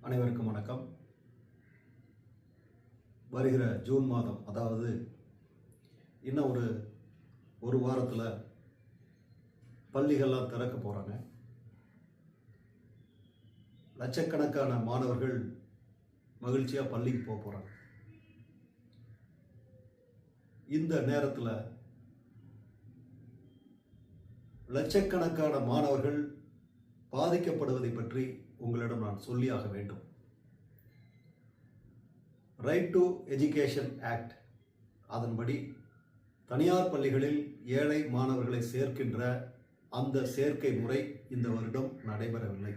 அனைவருக்கும் வணக்கம். வருகிற ஜூன் மாதம், அதாவது இன்னும் ஒரு வாரத்தில் பள்ளிகள்லாம் திறக்க போகிறாங்க. லட்சக்கணக்கான மாணவர்கள் மகிழ்ச்சியாக பள்ளிக்கு போக போகிறாங்க. இந்த நேரத்தில் லட்சக்கணக்கான மாணவர்கள் பாதிக்கப்படுவதை பற்றி உங்களிடம் நான் சொல்லியாக வேண்டும். ரைட் டு எஜுகேஷன் ஆக்ட் அதன்படி தனியார் பள்ளிகளில் ஏழை மாணவர்களை சேர்க்கின்ற அந்த சேர்க்கை முறை இந்த வருடம் நடைபெறவில்லை.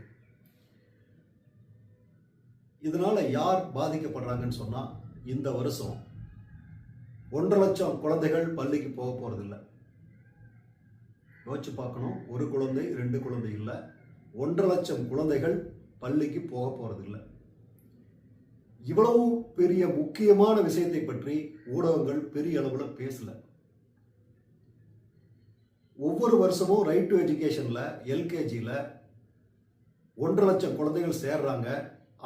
இதனால் யார் பாதிக்கப்படுறாங்கன்னு சொன்னால், இந்த வருஷம் 1.5 லட்சம் குழந்தைகள் பள்ளிக்கு போக போகிறதில்லை. யோசிச்சு பார்க்கணும், ஒரு குழந்தை 2 குழந்தை இல்லை, 1.5 லட்சம் குழந்தைகள் பள்ளிக்கு போக போகிறதில்லை. இவ்வளவு பெரிய முக்கியமான விஷயத்தை பற்றி ஊடகங்கள் பெரிய அளவில் பேசல. ஒவ்வொரு வருஷமும் ரைட் டு எஜுகேஷனில் எல்கேஜியில் 1.5 லட்சம் குழந்தைகள் சேர்றாங்க.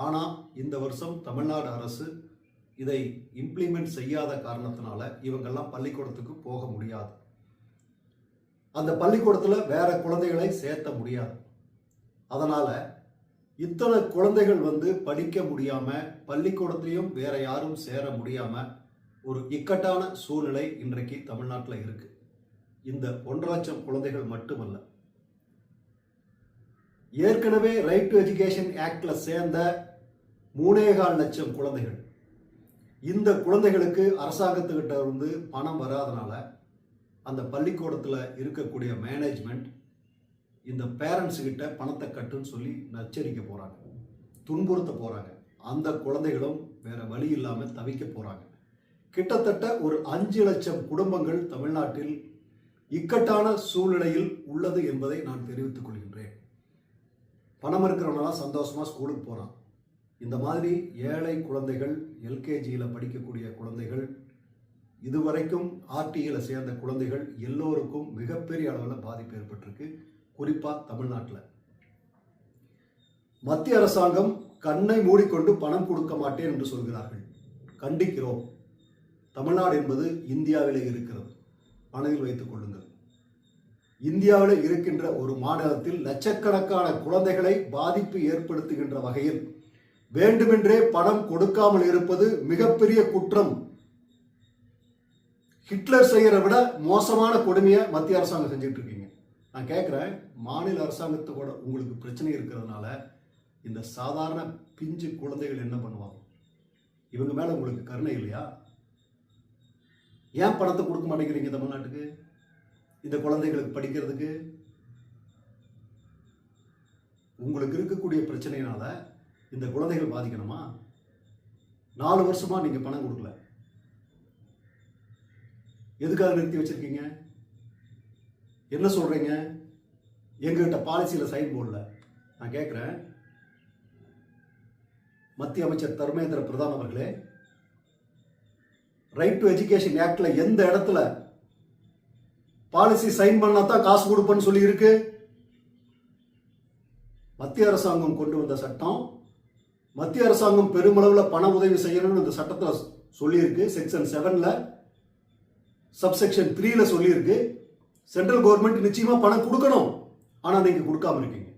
ஆனால் இந்த வருஷம் தமிழ்நாடு அரசு இதை இம்ப்ளிமெண்ட் செய்யாத காரணத்தினால இவங்கெல்லாம் பள்ளிக்கூடத்துக்கு போக முடியாது. அந்த பள்ளிக்கூடத்தில் வேற குழந்தைகளை சேர்த்த முடியாது. அதனால் இத்தனை குழந்தைகள் படிக்க முடியாமல், பள்ளிக்கூடத்திலையும் வேற யாரும் சேர முடியாமல் ஒரு இக்கட்டான சூழ்நிலை இன்றைக்கு தமிழ்நாட்டில் இருக்கு. இந்த 1.5 லட்சம் குழந்தைகள் மட்டுமல்ல, ஏற்கனவே ரைட் டு எஜுகேஷன் ஆக்ட்ல சேர்ந்த 3.25 லட்சம் குழந்தைகள், இந்த குழந்தைகளுக்கு அரசாங்கத்துக்கிட்ட இருந்து பணம் வராதனால அந்த பள்ளிக்கூடத்தில் இருக்கக்கூடிய மேனேஜ்மெண்ட் இந்த பேரண்ட்ஸ் கிட்ட பணத்தை கட்டுன்னு சொல்லி நச்சரிக்க போறாங்க, துன்புறுத்த போறாங்க. அந்த குழந்தைகளும் வேற வழி இல்லாமல் தவிக்க போறாங்க. கிட்டத்தட்ட ஒரு 5 லட்சம் குடும்பங்கள் தமிழ்நாட்டில் இக்கட்டான சூழ்நிலையில் உள்ளது என்பதை நான் தெரிவித்துக் கொள்கின்றேன். பணம் இருக்கிறவங்களாம் சந்தோஷமா ஸ்கூலுக்கு போறான். இந்த மாதிரி ஏழை குழந்தைகள், எல்கேஜியில் படிக்கக்கூடிய குழந்தைகள், இதுவரைக்கும் ஆர்டியில் சேர்ந்த குழந்தைகள் எல்லோருக்கும் மிகப்பெரிய அளவில் பாதிப்பு ஏற்பட்டிருக்கு. குறிப்பாக தமிழ்நாட்டில் மத்திய அரசாங்கம் கண்ணை மூடிக்கொண்டு பணம் கொடுக்க மாட்டேன் என்று சொல்கிறார்கள். கண்டிக்கிறோம். தமிழ்நாடு என்பது இந்தியாவிலே இருக்கிறது, மனதில் வைத்துக் கொள்ளுங்கள். இந்தியாவில் இருக்கின்ற ஒரு மாநிலத்தில் லட்சக்கணக்கான குழந்தைகளை பாதிப்பு ஏற்படுத்துகின்ற வகையில் வேண்டுமென்றே பணம் கொடுக்காமல் இருப்பது மிகப்பெரிய குற்றம். ஹிட்லர் செய்யற விட மோசமான கொடுமையை மத்திய அரசாங்கம் செஞ்சுட்டு இருக்கீங்க. நான் கேட்குறேன், மாநில அரசாங்கத்தோட உங்களுக்கு பிரச்சனை இருக்கிறதுனால இந்த சாதாரண பிஞ்சு குழந்தைகள் என்ன பண்ணுவாங்க? இவங்க மேல உங்களுக்கு கருணை இல்லையா? ஏன் பணத்தை கொடுக்க மாட்டேங்கிறீங்க தமிழ்நாட்டுக்கு இந்த குழந்தைகளுக்கு படிக்கிறதுக்கு? உங்களுக்கு இருக்கக்கூடிய பிரச்சனையினால இந்த குழந்தைகள் பாதிக்கணுமா? 4 வருஷமா நீங்க பணம் கொடுக்கல. எதுக்காக நிறுத்தி வச்சிருக்கீங்க? என்ன சொல்றீங்க? எங்ககிட்ட பாலிசியில சைன் போடல. நான் கேட்கிறேன், மத்திய அமைச்சர் தர்மேந்திர பிரதான் அவர்களே, ரைட் டு எஜுகேஷன் ஆக்ட்ல எந்த இடத்துல பாலிசி சைன் பண்ணா தான் காசு கொடுப்பேன்னு சொல்லி இருக்கு? மத்திய அரசாங்கம் கொண்டு வந்த சட்டம், மத்திய அரசாங்கம் பெருமளவில் பண உதவி செய்யணும்னு இந்த சட்டத்தில் சொல்லியிருக்கு. செக்ஷன் 7ல சப்செக்ஷன் 3ல சொல்லியிருக்கு. சென்ட்ரல் கவர்மெண்ட் நிச்சயமா பணம் கொடுக்கணும். ஆனா நீங்க கொடுக்காம இருக்கீங்க.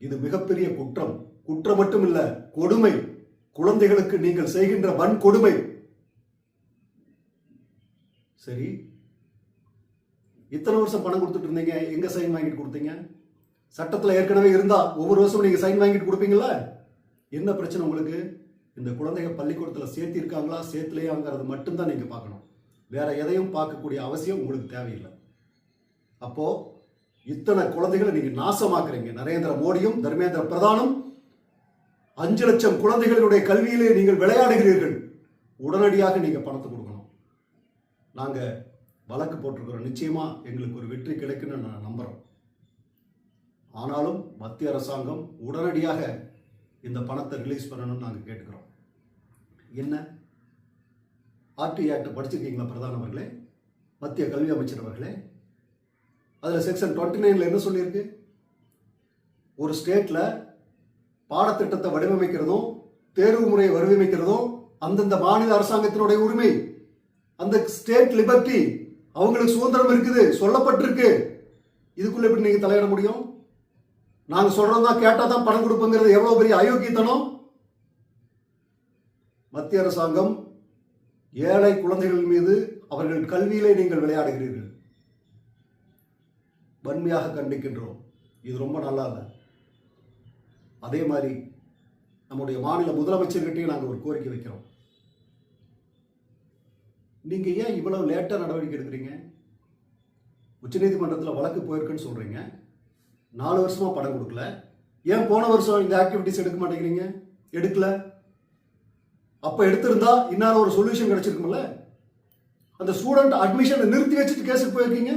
இது மிகப்பெரிய குற்றம். குற்றம் மட்டும் இல்ல, கொடுமை. குழந்தைகளுக்கு நீங்கள் செய்கின்ற வன்கொடுமை. சரி, இத்தனை வருஷம் பணம் கொடுத்துட்டு இருந்தீங்க, எங்க சைன் வாங்கிட்டு கொடுத்தீங்க? சட்டத்தில் ஏற்கனவே இருந்தா ஒவ்வொரு வருஷம் நீங்க சைன் வாங்கிட்டு கொடுப்பீங்களா? என்ன பிரச்சனை உங்களுக்கு? இந்த குழந்தைங்க பள்ளிக்கூடத்தில் சேர்த்திருக்காங்களா சேர்த்துலையாங்கிறது மட்டும்தான் நீங்க பார்க்கணும். வேற எதையும் பார்க்கக்கூடிய அவசியம் உங்களுக்கு தேவையில்லை. அப்போ இத்தனை குழந்தைகளை நீங்க நாசமாக்குறீங்க. நரேந்திர மோடியும் தர்மேந்திர பிரதானும் 5 லட்சம் குழந்தைகளுடைய கல்வியிலே நீங்கள் விளையாடுகிறீர்கள். உடனடியாக நீங்க பணத்தை கொடுக்கணும். நாங்க வழக்கு போட்டிருக்கிறோம். நிச்சயமா எங்களுக்கு ஒரு வெற்றி கிடைக்குன்னு நான் நம்புறோம். ஆனாலும் மத்திய அரசாங்கம் உடனடியாக இந்த பணத்தை ரிலீஸ் பண்ணணும்னு நாங்கள் கேட்டுக்கிறோம். என்ன ஆர்டி ஆக்ட் படிச்சிருக்கீங்களா பிரதான் அவர்களே, மத்திய கல்வி அமைச்சர் அவர்களே? அதில் செக்ஷன் 29ல என்ன சொல்லியிருக்கு? ஒரு ஸ்டேட்ல பாடத்திட்டத்தை வடிவமைக்கிறதும் தேர்வு முறையை வடிவமைக்கிறதும் அந்தந்த மாநில அரசாங்கத்தினுடைய உரிமை. அந்த ஸ்டேட் லிபர்ட்டி, அவங்களுக்கு சுதந்திரம் இருக்குது, சொல்லப்பட்டிருக்கு. இதுக்குள்ள எப்படி நீங்க தலையிட முடியும்? நாங்க சொல்றதா கேட்டா தான் பணம் கொடுப்போங்கிறது எவ்வளவு பெரிய அயோக்கியத்தனம். மத்திய அரசாங்கம் ஏழை குழந்தைகள் மீது அவர்கள் கல்வியிலே நீங்கள் விளையாடுகிறீர்கள். வன்மையாக கண்டிக்கின்றோம். இது ரொம்ப நல்லா இல்லை. அதே மாதிரி நம்முடைய மாநில முதலமைச்சர்கிட்டையும் நாங்கள் ஒரு கோரிக்கை வைக்கிறோம். நீங்க ஏன் இவ்வளவு லேட்டா நடவடிக்கை எடுக்கிறீங்க? உச்சநீதிமன்றத்தில் வழக்கு போயிருக்குன்னு சொல்றீங்க. 4 வருஷமா பணம் கொடுக்கல. ஏன் போன வருஷம் இந்த ஆக்டிவிட்டிஸ் எடுக்க மாட்டேங்கிறீங்க? எடுக்கல. அப்ப எடுத்திருந்தா இன்னொரு ஒரு சொல்யூஷன் கிடைச்சிருக்கும்ல. அந்த ஸ்டூடெண்ட் அட்மிஷனை நிறுத்தி வச்சுட்டு கேஸுக்கு போயிருக்கீங்க.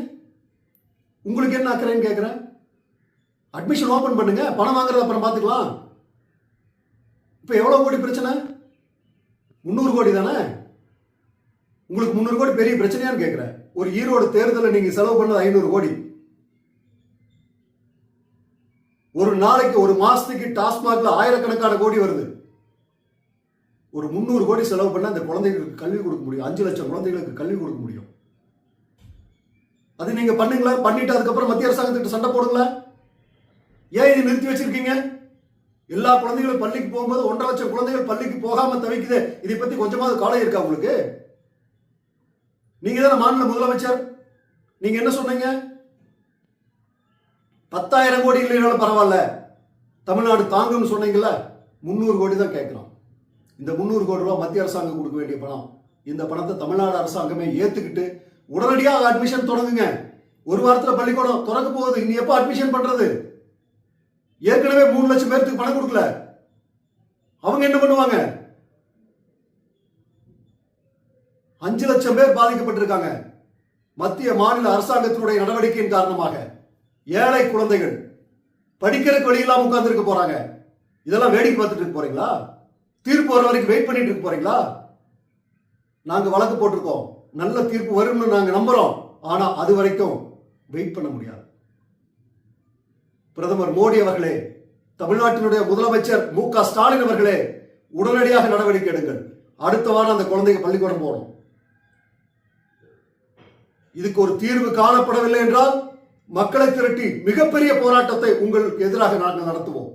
உங்களுக்கு என்ன அக்கறைன்னு கேட்கிறேன். அட்மிஷன் ஓபன் பண்ணுங்க, பணம் வாங்குறது அப்புறம் பார்த்துக்கலாம். இப்ப எவ்வளவு கோடி பிரச்சனை? 300 கோடி தானே. உங்களுக்கு 300 கோடி பெரிய பிரச்சனையான்னு கேட்கிறேன். ஒரு ஈரோடு தேர்தலில் நீங்க செலவு பண்ணது 500 கோடி. ஒரு நாளைக்கு ஒரு மாசத்துக்கு டாஸ்மாக்ல ஆயிரக்கணக்கான கோடி வருது. ஒரு 300 கோடி செலவு பண்ண அந்த குழந்தைகளுக்கு கல்வி கொடுக்க முடியும். 5 லட்சம் குழந்தைகளுக்கு கல்வி கொடுக்க முடியும். அது நீங்க பண்ணுங்களா? பண்ணிட்டு அதுக்கப்புறம் மத்திய அரசாங்கத்திட்ட சண்டை போடுங்களா? ஏன் இதை நிறுத்தி வச்சிருக்கீங்க? எல்லா குழந்தைகளும் பள்ளிக்கு போகும்போது 1.5 லட்சம் குழந்தைகள் பள்ளிக்கு போகாம தவிக்குது. இதை பத்தி கொஞ்சமாவது கவலை இருக்கா உங்களுக்கு? நீங்க தானே மாநில முதலமைச்சர். நீங்க என்ன சொன்னீங்க? 10,000 கோடி இல்லைனாலும் பரவாயில்ல, தமிழ்நாடு தாங்கும்னு சொன்னீங்கல்ல. 300 கோடி தான் கேட்கிறோம். இந்த 300 கோடி ரூபாய் மத்திய அரசாங்கம் கொடுக்க வேண்டிய பணம். இந்த பணத்தை தமிழ்நாடு அரசாங்கமே ஏத்துக்கிட்டு உடனடியாக அட்மிஷன் தொடங்குங்க. ஒரு வாரத்தில் பள்ளிக்கூடம் திறக்க போகுது. இனி எப்ப அட்மிஷன் பண்றது? ஏற்கனவே 3 லட்சம் பேருக்கு பணம் கொடுக்கல. அவங்க என்ன பண்ணுவாங்க? 5 லட்சம் பேர் பாதிக்கப்பட்டிருக்காங்க. மத்திய மாநில அரசாங்கத்தினுடைய நடவடிக்கையின் காரணமாக ஏழை குழந்தைகள் படிக்கிறதுக்கு வழி இல்லாம உட்கார்ந்து இருக்க போறாங்க. இதெல்லாம் வேடிக்கை பார்த்துட்டு இருக்க போறீங்களா? தீர்ப்பு வர வரைக்கும் வெயிட் பண்ணிட்டு இருக்க போறீங்களா? நாங்க வழக்கு போட்டிருக்கோம். நல்ல தீர்ப்பு வரும்னு நாங்க நம்புறோம். ஆனா அது வரைக்கும் வெயிட் பண்ண முடியாது. பிரதமர் மோடி அவர்களே, தமிழ்நாட்டினுடைய முதலமைச்சர் மு.க. ஸ்டாலின் அவர்களே, உடனடியாக நடவடிக்கை எடுங்கள். அடுத்த வாரம் அந்த குழந்தைங்க பள்ளிக்கூடம் போகணும். இதுக்கு ஒரு தீர்வு காணப்படவில்லை என்றால் மக்களை திரட்டி மிகப்பெரிய போராட்டத்தை உங்களுக்கு எதிராக நாங்கள் நடத்துவோம்.